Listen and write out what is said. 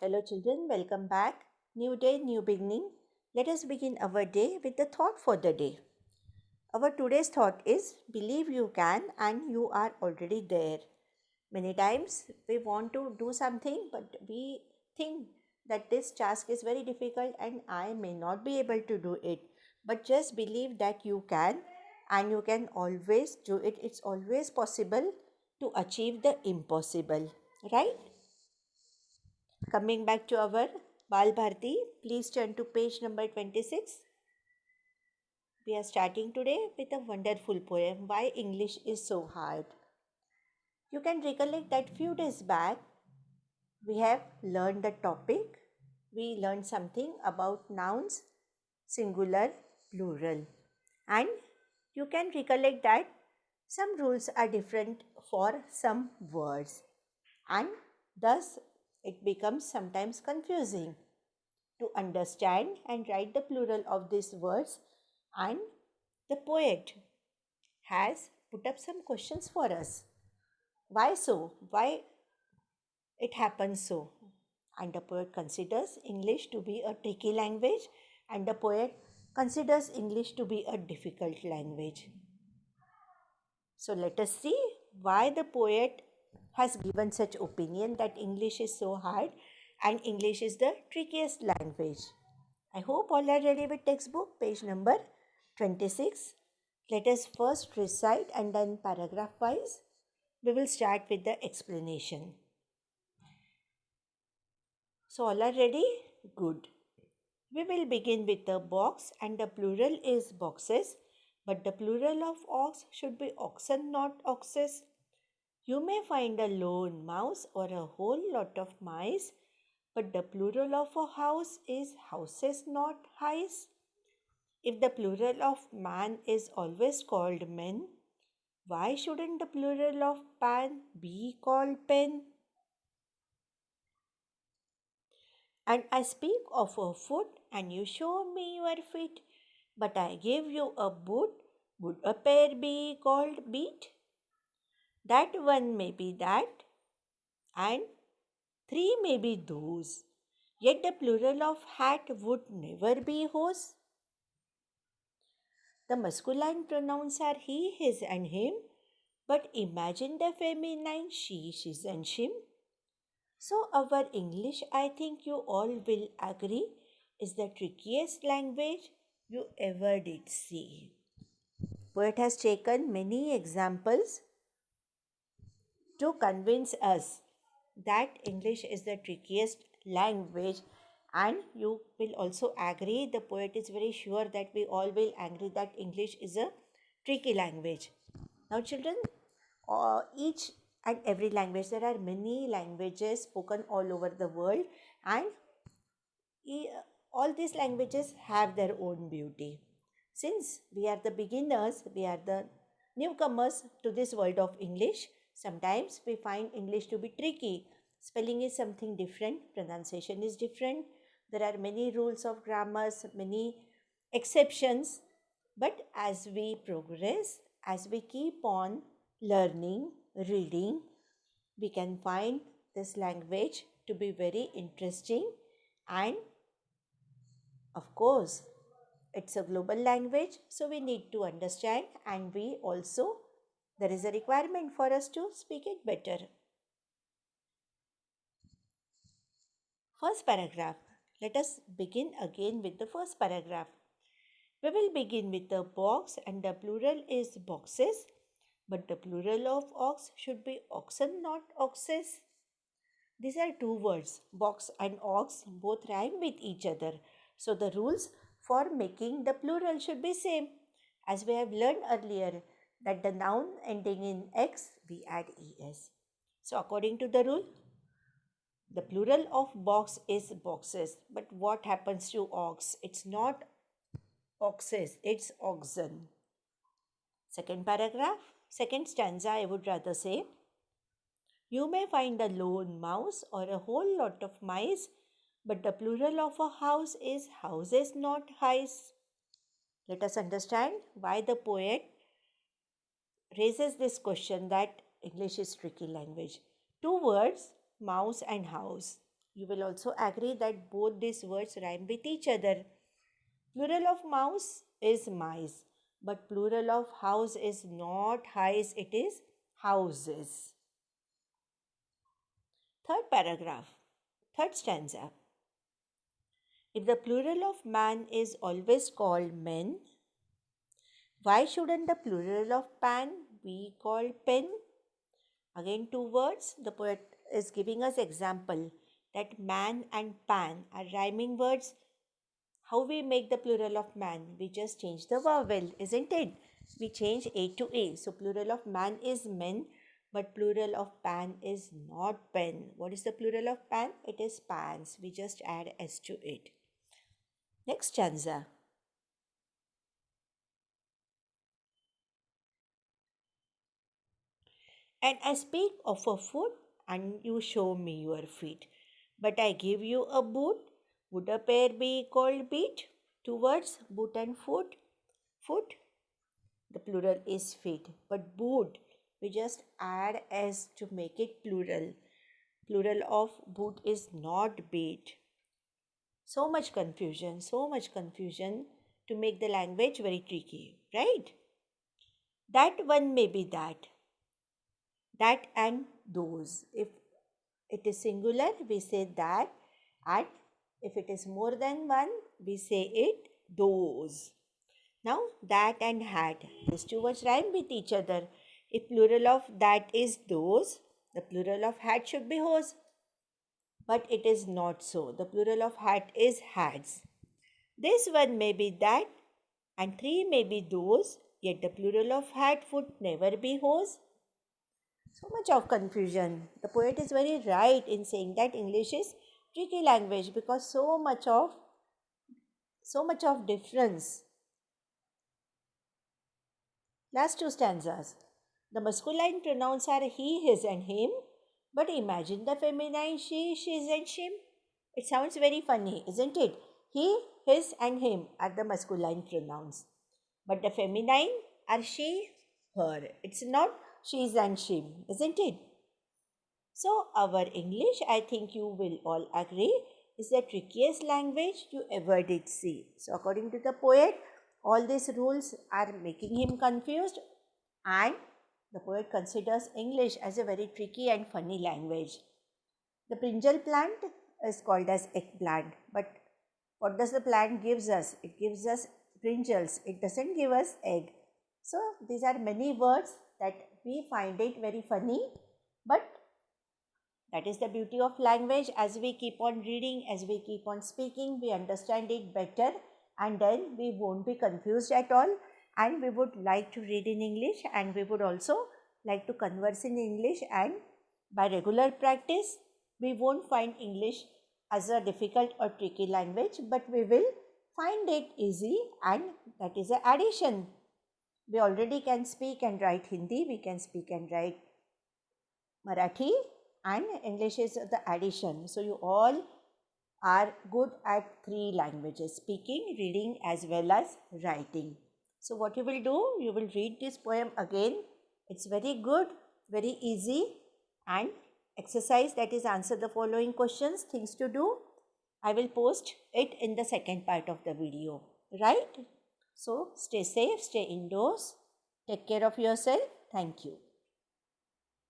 Hello, children, welcome back. New day, new beginning. Let us begin our day with the thought for the day. Our today's thought is believe you can and you are already there. Many times we want to do something, but we think that this task is very difficult and I may not be able to do it. But just believe that you can and you can always do it. It's always possible to achieve the impossible, right? Coming back to our Bal Bharti, please turn to page number 26. We are starting today with a wonderful poem, Why English is So Hard. You can recollect that few days back we have learned the topic. We learned something about nouns, singular, plural. And you can recollect that some rules are different for some words. And thus it becomes sometimes confusing to understand and write the plural of these words, and the poet has put up some questions for us. Why so? Why it happens so? And the poet considers English to be a tricky language, and the poet considers English to be a difficult language. So let us see why the poet has given such opinion that English is so hard and English is the trickiest language. I hope all are ready with textbook, page number 26. Let us first recite and then paragraph wise. We will start with the explanation. So all are ready? Good. We will begin with the box and the plural is boxes, but the plural of ox should be oxen, not oxes. You may find a lone mouse or a whole lot of mice, but the plural of a house is houses, not highs. If the plural of man is always called men, why shouldn't the plural of pan be called pen? And I speak of a foot, and you show me your feet, but I give you a boot. Would a pair be called beat? That one may be that, and three may be those. Yet the plural of hat would never be hose. The masculine pronouns are he, his, and him, but imagine the feminine she, she's, and shim. So, our English, I think you all will agree, is the trickiest language you ever did see. Poet has taken many examples to convince us that English is the trickiest language, and you will also agree, the poet is very sure that we all will agree that English is a tricky language. Now, children, each and every language, there are many languages spoken all over the world, and all these languages have their own beauty. Since we are the beginners, we are the newcomers to this world of English, sometimes we find English to be tricky. Spelling is something different, pronunciation is different, there are many rules of grammars, many exceptions. But as we progress, as we keep on learning, reading, we can find this language to be very interesting, and of course, it's a global language, so we need to understand, and we also, there is a requirement for us to speak it better. First paragraph. Let us begin again with the first paragraph. We will begin with the box, and the plural is boxes, but the plural of ox should be oxen, not oxes. These are two words, box and ox, both rhyme with each other. So the rules for making the plural should be same. As we have learned earlier that the noun ending in x, we add es. So according to the rule, the plural of box is boxes. But what happens to ox? It's not oxes, it's oxen. Second paragraph, second stanza, I would rather say. You may find a lone mouse or a whole lot of mice, but the plural of a house is houses, not highs. Let us understand why the poet raises this question that English is tricky language. Two words, mouse and house. You will also agree that both these words rhyme with each other. Plural of mouse is mice, but plural of house is not highs, it is houses. Third paragraph, third stanza. If the plural of man is always called men, why shouldn't the plural of pan be called pen? Again, two words. The poet is giving us example that man and pan are rhyming words. How we make the plural of man? We just change the vowel, isn't it? We change A to A. So plural of man is men, but plural of pan is not pen. What is the plural of pan? It is pans. We just add S to it. Next stanza. And I speak of a foot, and you show me your feet. But I give you a boot. Would a pair be called beat? Two words, boot and foot. Foot, the plural is feet. But boot, we just add s to make it plural. Plural of boot is not beat. So much confusion to make the language very tricky, right? That one may be that and those. If it is singular, we say that, and if it is more than one, we say it those. Now, that and had, these two words rhyme with each other. If plural of that is those, the plural of had should be hose. But it is not so. The plural of hat is hats. This one may be that, and three may be those, yet the plural of hat would never be hose. So much of confusion. The poet is very right in saying that English is tricky language because so much of difference. Last two stanzas. The masculine pronouns are he, his, and him, but imagine the feminine she, she's, and shim. It sounds very funny, isn't it? He, his, and him are the masculine pronouns, but the feminine are she, her. It's not she's and shim, isn't it? So, our English, I think you will all agree, is the trickiest language you ever did see. So, according to the poet, all these rules are making him confused, and the poet considers English as a very tricky and funny language. The brinjal plant is called as eggplant, but what does the plant gives us? It gives us brinjals. It doesn't give us egg. So these are many words that we find it very funny, but that is the beauty of language. As we keep on reading, as we keep on speaking, we understand it better, and then we won't be confused at all, and we would like to read in English, and we would also like to converse in English, and by regular practice we won't find English as a difficult or tricky language, but we will find it easy, and that is an addition. We already can speak and write Hindi, we can speak and write Marathi, and English is the addition. So you all are good at three languages, speaking, reading, as well as writing. So what you will do, you will read this poem again. It's very good, very easy, and exercise, that is answer the following questions, things to do. I will post it in the second part of the video, right? So stay safe, stay indoors, take care of yourself. Thank you.